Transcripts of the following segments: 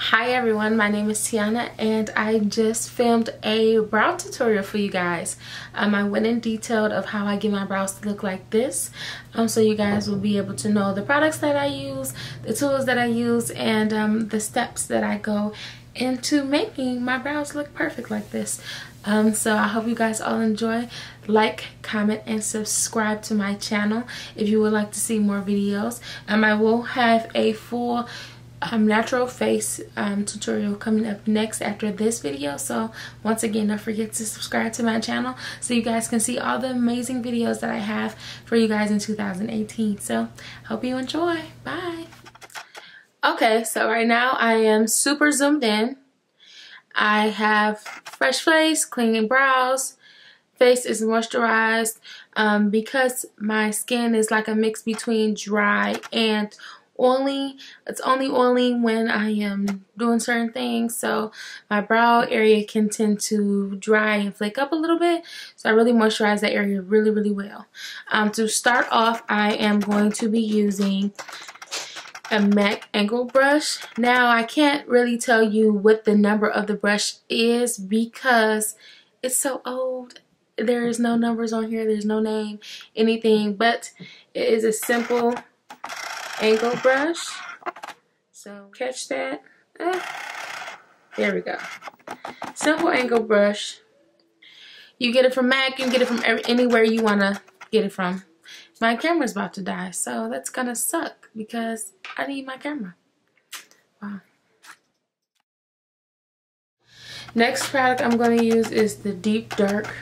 Hi everyone, my name is Tiana and I just filmed a brow tutorial for you guys. I went in detailed of how I get my brows to look like this, so you guys will be able to know the products that I use, the tools that I use, and the steps that I go into making my brows look perfect like this. So I hope you guys all enjoy. Like, comment, and subscribe to my channel if you would like to see more videos. I will have a full natural face tutorial coming up next after this video, so once again, don't forget to subscribe to my channel so you guys can see all the amazing videos that I have for you guys in 2018. So hope you enjoy. Bye. Okay, so right now I am super zoomed in. I have fresh face, clean brows, face is moisturized, because my skin is like a mix between dry and oily. It's only oily when I am doing certain things, so my brow area can tend to dry and flake up a little bit, so I really moisturize that area really well. To start off, I am going to be using a MAC angle brush. Now I can't really tell you what the number of the brush is because it's so old. There is no numbers on here, there's no name, anything, but it is a simple angle brush. So catch that. There we go. Simple angle brush. You get it from MAC, you can get it from anywhere you want to get it from. My camera's about to die, so that's gonna suck because I need my camera. Wow. Next product I'm going to use is the Deep Dark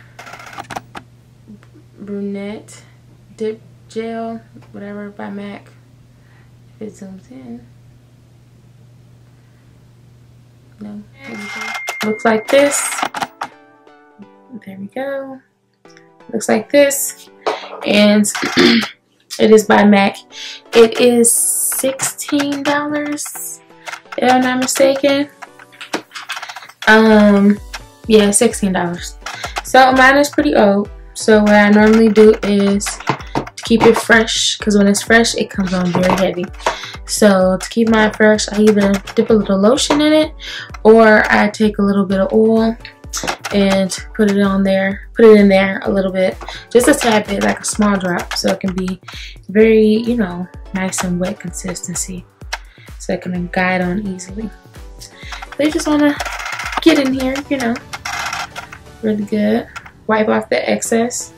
Brunette Dip Gel, whatever, by MAC. If it zooms in. No. Looks like this. There we go. Looks like this. And it is by MAC. It is $16, if I'm not mistaken. Yeah, $16. So mine is pretty old. So what I normally do is to keep it fresh, because when it's fresh it comes on very heavy. So to keep mine fresh, I either dip a little lotion in it, or I take a little bit of oil and put it in there a little bit, just a tad bit, like a small drop, so it can be very, you know, nice and wet consistency, so it can guide on easily. So you just want to get in here, you know, really good. Wipe off the excess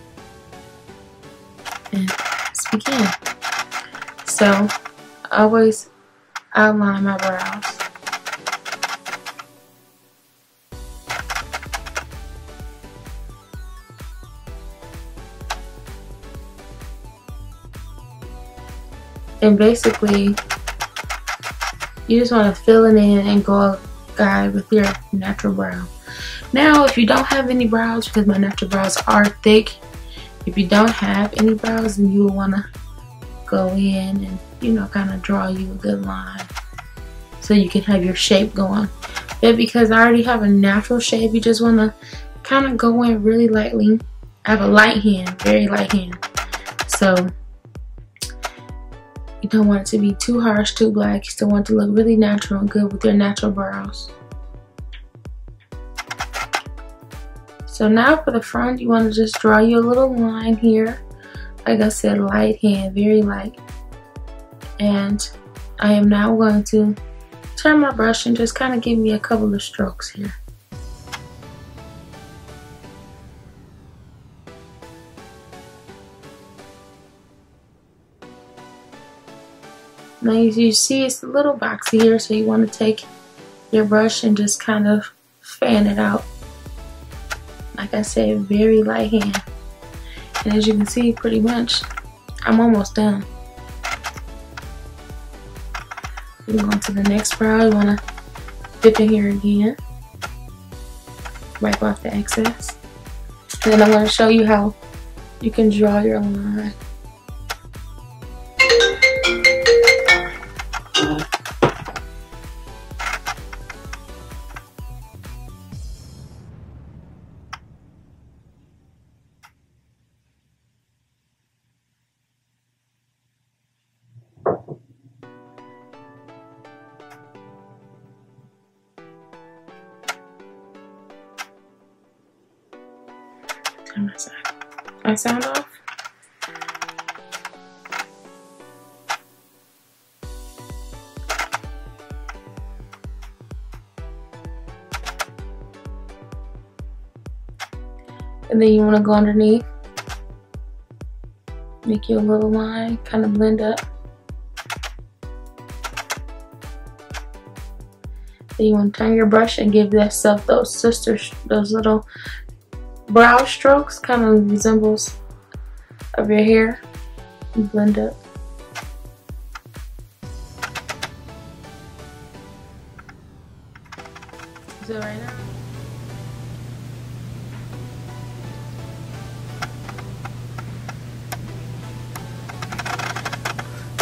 and let's begin. So I always outline my brows. And basically, you just want to fill it in and go guide with your natural brow. Now, if you don't have any brows, because my natural brows are thick, if you don't have any brows, then you will want to go in and, you know, kind of draw you a good line so you can have your shape going. But because I already have a natural shape, you just want to kind of go in really lightly. I have a light hand, very light hand, so you don't want it to be too harsh, too black. You still want it to look really natural and good with your natural brows. So now for the front, you want to just draw you a little line here. Like I said, light hand, very light. And I am now going to turn my brush and just kind of give me a couple of strokes here. Now you see it's a little boxy here, so you want to take your brush and just kind of fan it out. Like I said, very light hand. And as you can see, pretty much, I'm almost done. We go on to the next brow. You want to dip in here again. Wipe off the excess. And then I'm going to show you how you can draw your line. turn my sound off. And then you want to go underneath, make you a little line, kind of blend up. Then you want to turn your brush and give yourself those little brow strokes, kind of resembles of your hair, and blend up. So right now,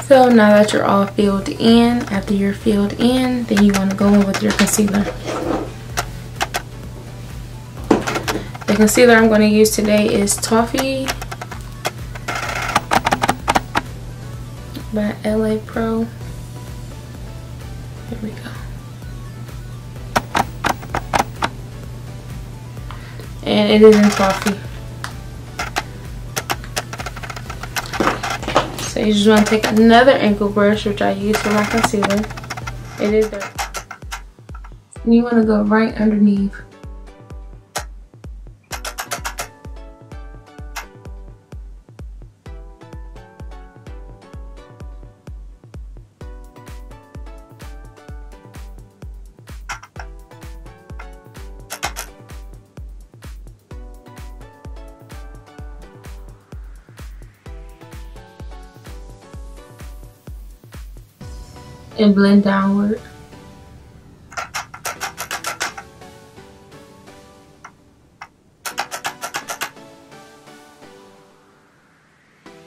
so now that you're all filled in, after you're filled in, then you want to go in with your concealer. The concealer I'm going to use today is Toffee by EYEBROW. Here we go. And it is in Toffee. So you just want to take another ankle brush, which I use for my concealer. It is there. And you want to go right underneath. And blend downward.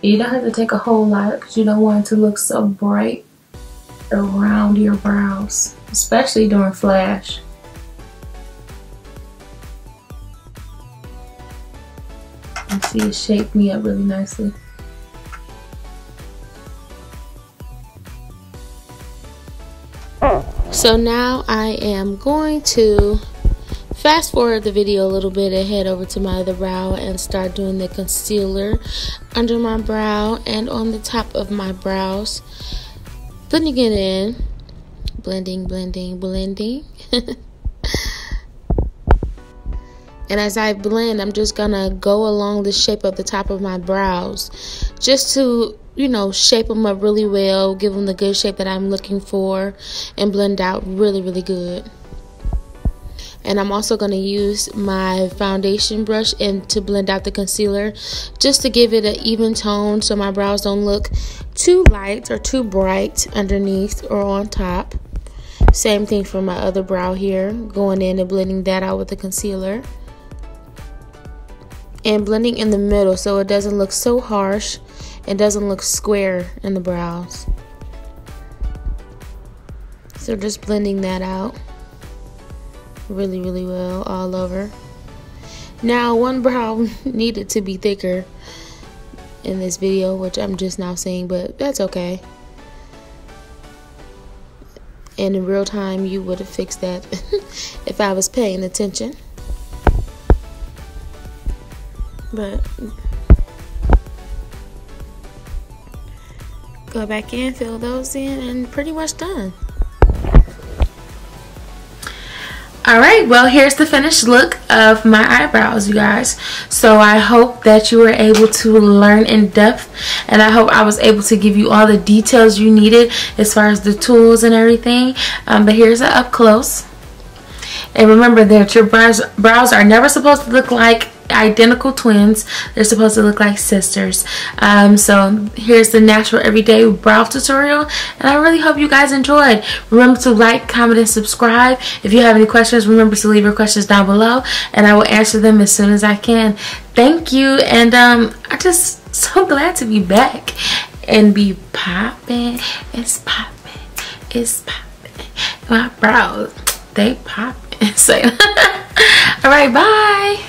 You don't have to take a whole lot because you don't want it to look so bright around your brows, especially during flash. You see it shaped me up really nicely. So now I am going to fast forward the video a little bit and head over to my other brow and start doing the concealer under my brow and on the top of my brows. Blending it in. Blending, blending, blending. And as I blend, I'm just gonna go along the shape of the top of my brows just to, you know, shape them up really well, give them the good shape that I'm looking for, and blend out really, really good. And I'm also going to use my foundation brush and to blend out the concealer just to give it an even tone so my brows don't look too light or too bright underneath or on top. Same thing for my other brow here, going in and blending that out with the concealer. And blending in the middle so it doesn't look so harsh and doesn't look square in the brows. So just blending that out really, really well all over. Now, one brow needed to be thicker in this video, which I'm just now seeing, but that's okay. And in real time, you would have fixed that if I was paying attention. But go back in, fill those in, and pretty much done. Alright, well, here's the finished look of my eyebrows, you guys. So I hope that you were able to learn in depth, and I hope I was able to give you all the details you needed as far as the tools and everything. But here's an up close. And remember that your brows are never supposed to look like identical twins. They're supposed to look like sisters. So here's the natural everyday brow tutorial, and I really hope you guys enjoyed. Remember to like, comment, and subscribe. If you have any questions, remember to leave your questions down below, and I will answer them as soon as I can. Thank you, and I'm just so glad to be back and be popping. It's popping. It's popping. My brows, they popping. So, all right, bye.